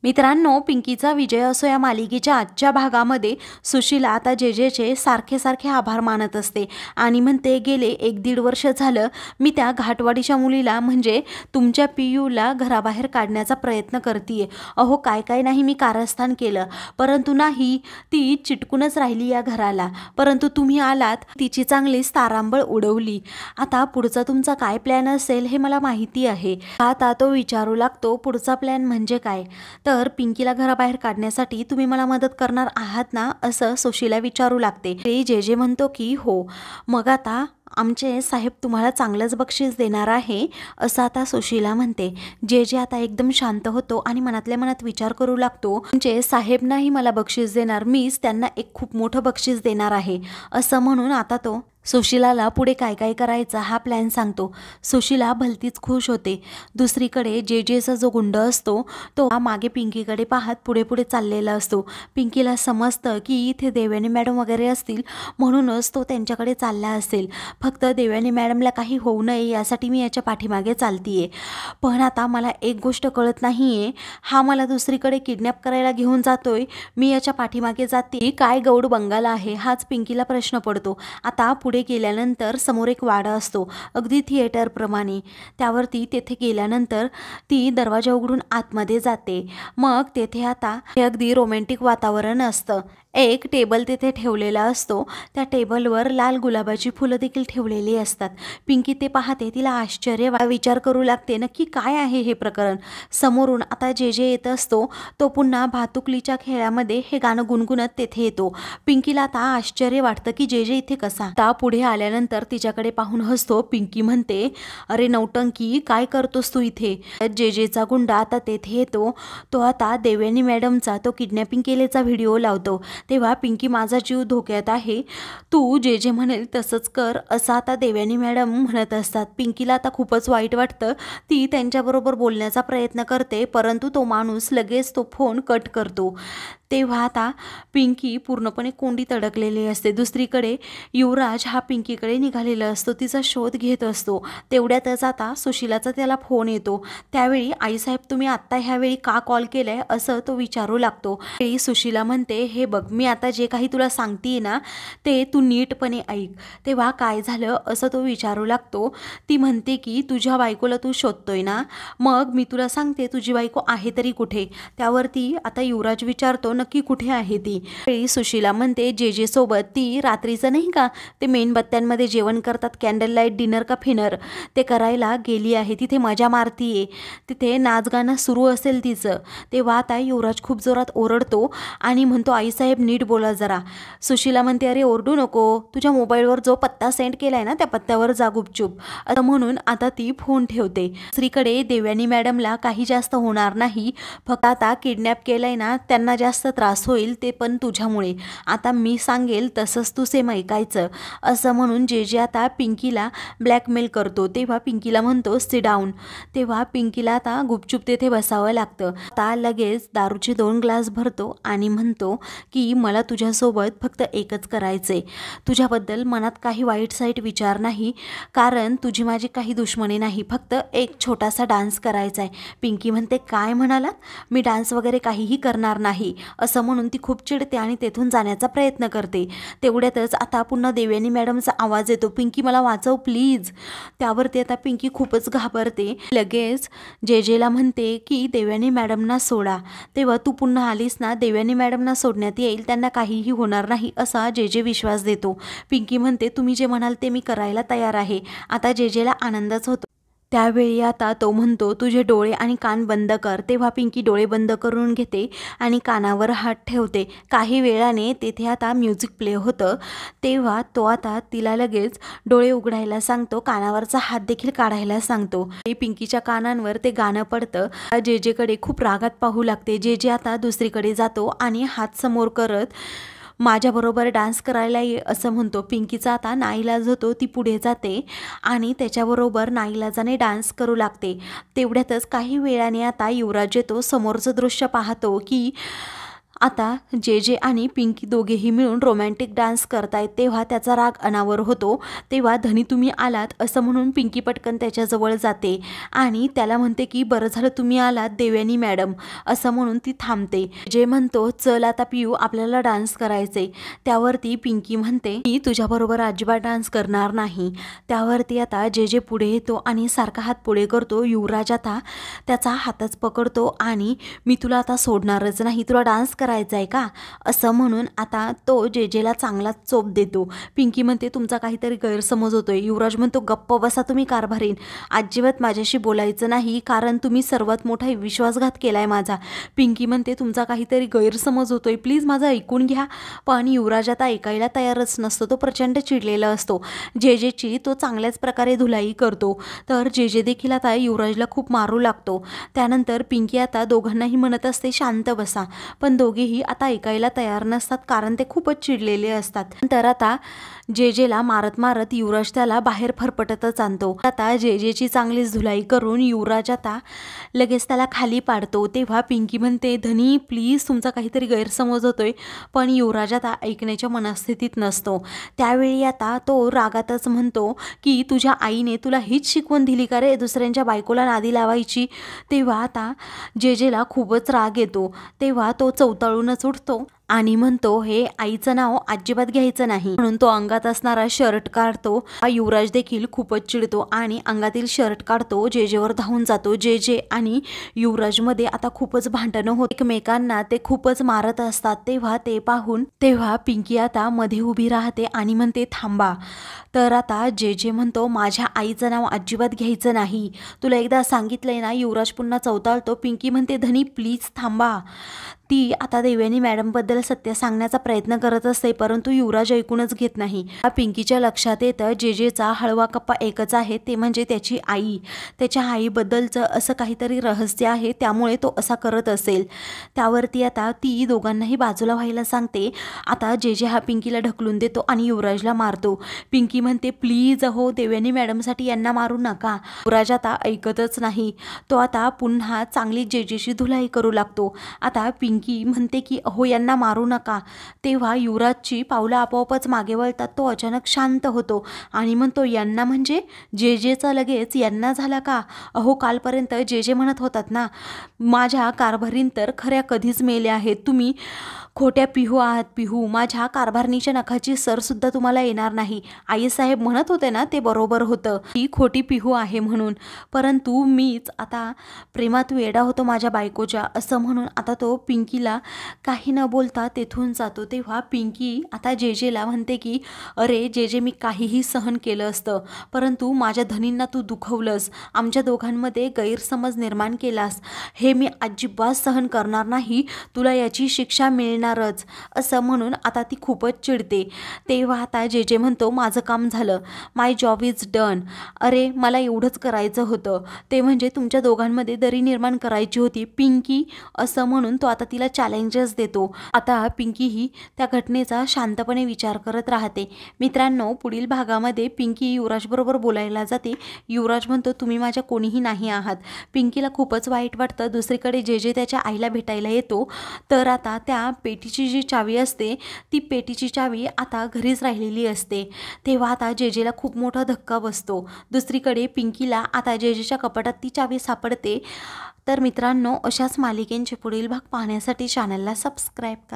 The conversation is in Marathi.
मित्रांनो, पिंकीचा विजय असो या मालिकेच्या आजच्या भागामध्ये सुशीला आता जेजेचे सारखे सारखे आभार मानत असते आणि म्हणते, गेले 1-1.5 वर्ष झालं मी त्या घाटवाडीच्या मुलीला म्हणजे तुमच्या पियूला घराबाहेर काढण्याचा प्रयत्न करतीये. अहो काय काय नाही मी कारस्थान केलं, परंतु नाही, ती चिटकूनच राहिली या घराला. परंतु तुम्ही आलात, तिची चांगलीच तारांबळ उडवली. आता पुढचा तुमचा काय प्लॅन असेल हे मला माहिती आहे. आता तो विचारू लागतो, पुढचा प्लॅन म्हणजे काय? तर पिंकीला घराबाहेर काढण्यासाठी तुम्ही मला मदत करणार आहात ना, असं सुशीला विचारू लागते. ते जेजे म्हणतो की हो, मग आता आमचे साहेब तुम्हाला चांगलंच बक्षीस देणार आहे, असं आता सुशीला म्हणते. जेजे आता एकदम शांत होतो आणि मनातल्या मनात विचार करू लागतो, म्हणजे साहेब नाही मला बक्षीस देणार, मीच त्यांना एक खूप मोठं बक्षीस देणार आहे. असं म्हणून आता तो सुशीलाला पुढे काय काय करायचा हा प्लॅन सांगतो. सुशीला भलतीच खुश होते. दुसरीकडे जेजेचा जो गुंड असतो तो मागे पिंकीकडे पाहत पुढे पुढे चाललेला असतो. पिंकीला समजतं की इथे देवयानी मॅडम वगैरे असतील, म्हणूनच तो त्यांच्याकडे चालला असेल. फक्त देवयानी मॅडमला काही होऊ नये यासाठी मी याच्या पाठीमागे चालतीये. पण आता मला एक गोष्ट कळत नाहीये, हा मला दुसरीकडे किडनॅप करायला घेऊन जातोय, मी याच्या पाठीमागे जाते, काय गौड बंगाल आहे, हाच पिंकीला प्रश्न पडतो. आता पुढे गेल्यानंतर समोर एक वाडा असतो, अगदी थिएटरप्रमाणे. त्यावरती तेथे गेल्यानंतर ती दरवाजा उघडून आतमध्ये जाते. मग तेथे आता अगदी रोमॅन्टिक वातावरण असतं. एक टेबल तेथे ठेवलेला असतो, त्या टेबलवर लाल गुलाबाची फुलं देखील ठेवलेली असतात. पिंकी ते पाहते, तिला आश्चर्य विचार करू लागते, नक्की काय आहे हे प्रकरण. समोरून आता जे येत असतो तो पुन्हा भातुकलीच्या खेळामध्ये हे गाणं गुणगुणत तेथे येतो. पिंकीला आता आश्चर्य वाटतं की जे इथे कसा. आता पुढे आल्यानंतर तिच्याकडे पाहून हसतो. पिंकी म्हणते, अरे नौटंकी, काय करतोस तू इथे? जेजेचा गुंडा आता तेथे येतो. तो आता देवयानी मॅडमचा तो किडनॅपिंग केल्याचा व्हिडिओ लावतो. तेव्हा पिंकी, माझा जीव धोक्यात आहे, तू जे म्हणेल तसंच कर, असं आता देवयानी मॅडम म्हणत असतात. पिंकीला आता खूपच वाईट वाटतं. ती त्यांच्याबरोबर बोलण्याचा प्रयत्न करते, परंतु तो माणूस लगेच तो फोन कट करतो. तेव्हा आता पिंकी पूर्णपणे कोंडीत अडकलेली असते. दुसरीकडे युवराज हा पिंकीकडे निघालेला असतो, तिचा शोध घेत असतो. तेवढ्यातच आता सुशीलाचा त्याला फोन येतो. त्यावेळी, आईसाहेब तुम्ही आत्ता ह्यावेळी का कॉल केलाय, असं तो विचारू लागतो. त्यावेळी सुशीला म्हणते, हे बघ, मी आता जे काही तुला सांगते ना ते तू नीटपणे ऐक. तेव्हा काय झालं असं तो विचारू लागतो. ती म्हणते की तुझ्या बायकोला तू शोधतोय ना, मग मी तुला सांगते तुझी बायको आहे तरी कुठे? त्यावरती आता युवराज विचारतो, नक्की कुठे आहे ती? सुशीला म्हणते, जे सोबत ती रात्रीचं नाही का ते मेणबत्त्यांमध्ये जेवण करतात, कॅन्डल लाईट डिनर का फिनर, ते करायला गेली आहे, तिथे मजा मारतीये, तिथे नाचगाणं सुरू असेल तिचं. तेव्हा आता युवराज खूप जोरात ओरडतो आणि म्हणतो, आईसाहेब नीट बोला जरा. सुशीला म्हणते, अरे ओरडू नको, तुझ्या मोबाईलवर जो पत्ता सेंड केलाय ना त्या पत्त्यावर जा गुपचूप, असं म्हणून आता ती फोन ठेवते. दुसरीकडे देवयानी मॅडमला काही जास्त होणार नाही, फक्त आता किडनॅप केलंय ना त्यांना जास्त त्रास होईल, ते पण तुझ्यामुळे. आता मी सांगेल तसंच तू सेम ऐकायचं, असं म्हणून जे आता पिंकीला ब्लॅकमेल करतो. तेव्हा पिंकीला म्हणतो, सिट डाऊन. तेव्हा पिंकीला आता गुपचूप तेथे बसावं लागतं. आता लगेच दारूचे 2 ग्लास भरतो आणि म्हणतो की मला तुझ्यासोबत फक्त एकच करायचंय, तुझ्याबद्दल मनात काही वाईट साईट विचार नाही, कारण तुझी माझी काही दुश्मनी नाही, फक्त एक छोटासा डान्स करायचा आहे. पिंकी म्हणते, काय म्हणालात? मी डान्स वगैरे काहीही करणार नाही, असं म्हणून ती खूप चिडते आणि तेथून जाण्याचा प्रयत्न करते. तेवढ्यातच आता पुन्हा देवयानी मॅडमचा आवाज येतो, पिंकी मला वाचव प्लीज. त्यावरती आता पिंकी खूपच घाबरते. लगेच जेजेला म्हणते की देवयानी मॅडमना सोडा. तेव्हा तू पुन्हा आलीस ना, देवयानी मॅडमना सोडण्यात येईल, त्यांना काहीही होणार नाही, असा जे विश्वास देतो. पिंकी म्हणते, तुम्ही जे म्हणाल ते मी करायला तयार आहे. आता जेजेला आनंदच होतो. त्यावेळी आता तो म्हणतो, तुझे डोळे आणि कान बंद कर. तेव्हा पिंकी डोळे बंद करून घेते आणि कानावर हात ठेवते. काही वेळाने तेथे आता म्युझिक प्ले होतं. तेव्हा तो आता तिला लगेच डोळे उघडायला सांगतो, कानावरचा हात देखील काढायला सांगतो. पिंकीच्या कानांवर ते गाणं पडतं. जेजेकडे खूप रागात पाहू लागते. जे आता दुसरीकडे जातो आणि हात समोर करत माझ्याबरोबर डान्स करायला ये, असं म्हणतो. पिंकीचा आता नाईलाज होतो, ती पुढे जाते आणि त्याच्याबरोबर नाईलाजाने डान्स करू लागते. तेवढ्यातच काही वेळाने आता युवराज येतो. समोरचं दृश्य पाहतो की आता जे जे आणि पिंकी दोघेही मिळून रोमॅन्टिक डान्स करतायत तेव्हा त्याचा राग अनावर होतो। तेव्हा धनी तुम्ही आलात असं म्हणून पिंकी पटकन त्याच्याजवळ जाते आणि त्याला म्हणते की बरं झालं तुम्ही आलात देवयानी मॅडम असं म्हणून ती थांबते। जे म्हणतो चल आता पियू आपल्याला डान्स करायचे। त्यावरती पिंकी म्हणते मी तुझ्याबरोबर अजिबात डान्स करणार नाही। त्यावरती आता जे जे पुढे येतो आणि सारखा हात पुढे करतो। युवराज आता त्याचा हातच पकडतो आणि मी तुला आता सोडणारच नाही, तुला डान्स करायचा आहे का असं म्हणून आता तो जे जेला चांगला चोप देतो। पिंकी म्हणते तुमचा काहीतरी गैरसमज होतोय। युवराज म्हणतो गप्प बसा तुम्ही कारभारीन, अजिबात माझ्याशी बोलायचं नाही कारण तुम्ही सर्वात मोठा विश्वासघात केलाय माझा। पिंकी म्हणते तुमचा काहीतरी गैरसमज होतोय, प्लीज माझं ऐकून घ्या। पण युवराज आता ऐकायला तयारच नसतो, तो प्रचंड चिडलेला असतो। जे जेची तो चांगल्याच प्रकारे धुलाई करतो तर जे जे देखील आता युवराजला खूप मारू लागतो। त्यानंतर पिंकी आता दोघांनाही म्हणत असते शांत बसा, पण दोघेही आता ऐकायला तयार नसतात कारण ते खूपच चिडलेले असतात। तर आता जे जेला मारत मारत युवराज त्याला बाहेर फरफटतच आणतो। आता जे जेची चांगलीच धुलाई करून युवराज आता लगेच त्याला खाली पाडतो। तेव्हा पिंकी म्हणते धनी प्लीज तुमचा काहीतरी गैरसमज होतोय, पण युवराज आता ऐकण्याच्या मनस्थितीत नसतो। त्यावेळी आता तो रागातच म्हणतो की तुझ्या आईने तुला हीच शिकवण दिली का रे दुसऱ्यांच्या बायकोला नादी लावायची। तेव्हा आता जे जेला खूपच राग येतो। तेव्हा तो चवताळूनच उठतो आणि म्हणतो हे आईचं नाव अजिबात घ्यायचं नाही म्हणून तो अंगात असणारा शर्ट काढतो। युवराज देखील खूपच चिडतो आणि अंगातील शर्ट काढतो, जे जेवर धावून जातो। जे जे आणि युवराज मध्ये आता खूपच भांडणं होत, एकमेकांना ते खूपच मारत असतात। तेव्हा ते पाहून तेव्हा पिंकी आता मध्ये उभी राहते आणि म्हणते थांबा। तर आता जे जे म्हणतो माझ्या आईचं नाव अजिबात घ्यायचं नाही, तुला एकदा सांगितलंय ना। युवराज पुन्हा चवताळतो। पिंकी म्हणते धनी प्लीज थांबा। ती आता देवयानी मॅडम बद्दल सत्य सांगण्याचा प्रयत्न करत असते परंतु युवराज ऐकूनच घेत नाही। पिंकीच्या लक्षात येतं जे जेचा हळवा कप्पा एकच आहे ते म्हणजे त्याची आई, त्याच्या आईबद्दलचं असं काहीतरी रहस्य आहे त्यामुळे तो असा करत असेल। त्यावरती आता ती दोघांनाही बाजूला व्हायला सांगते। आता जे जे हा पिंकीला ढकलून देतो आणि युवराजला मारतो। पिंकी म्हणते प्लीज अहो देवयानी मॅडमसाठी यांना मारू नका। युवराज आता ऐकतच नाही, तो आता पुन्हा चांगली जे जेशी धुलाई करू लागतो। आता पिंकी म्हणते की अहो यांना मारू नका। तेव्हा युवराजची पावलं आपोआपच मागे वळतात, तो अचानक शांत होतो आणि म्हणतो यांना म्हणजे जे जेचा लगेच यांना झाला का। अहो कालपर्यंत जे जे म्हणत होतात ना माझ्या कारभारीन तर खऱ्या कधीच मेल्या आहेत, तुम्ही खोट्या पिहू आहात पिहू, माझ्या कारभारणीच्या नखाची सर सुद्धा तुम्हाला येणार नाही। आईसाहेब म्हणत होते ना ते बरोबर होतं, ही खोटी पिहू आहे म्हणून, परंतु मीच आता प्रेमात वेडा होतो माझ्या बायकोच्या असं म्हणून आता तो पिंकीला काही न बोलता तेथून जातो। तेव्हा पिंकी आता जे जेला म्हणते की अरे जे जे मी काहीही सहन केलं असतं परंतु माझ्या धनींना तू दुखवलंस, आमच्या दोघांमध्ये गैरसमज निर्माण केलास, हे मी अजिबात सहन करणार नाही, तुला याची शिक्षा मिळणारच असं म्हणून आता ती खूपच चिडते। तेव्हा आता जे जे म्हणतो माझं काम झालं, माय जॉब इज डन। अरे मला एवढंच करायचं होतं, ते म्हणजे तुमच्या दोघांमध्ये दरी निर्माण करायची होती पिंकी असं म्हणून तो आता तिला चॅलेंजेस देतो। आता पिंकी ही त्या घटनेचा शांतपणे विचार करत राहते। मित्रांनो पुढील भागामध्ये पिंकी युवराजबरोबर बोलायला जाते। युवराज म्हणतो तुम्ही माझ्या कोणीही नाही आहात। पिंकीला खूपच वाईट वाटतं। दुसरीकडे जे जे त्याच्या आईला भेटायला येतो तर आता त्या पेटीची जी चावी असते ती पेटीची चावी आता घरीच राहिलेली असते। तेव्हा आता जे जेला खूप मोठा धक्का बसतो। दुसरीकडे पिंकीला आता जे जेच्या कपाटात ती चावी सापडते। तर मित्रांनो अशाच मालिकेंचे पुढील भाग पाहण्यासाठी चॅनलला सबस्क्राईब करा।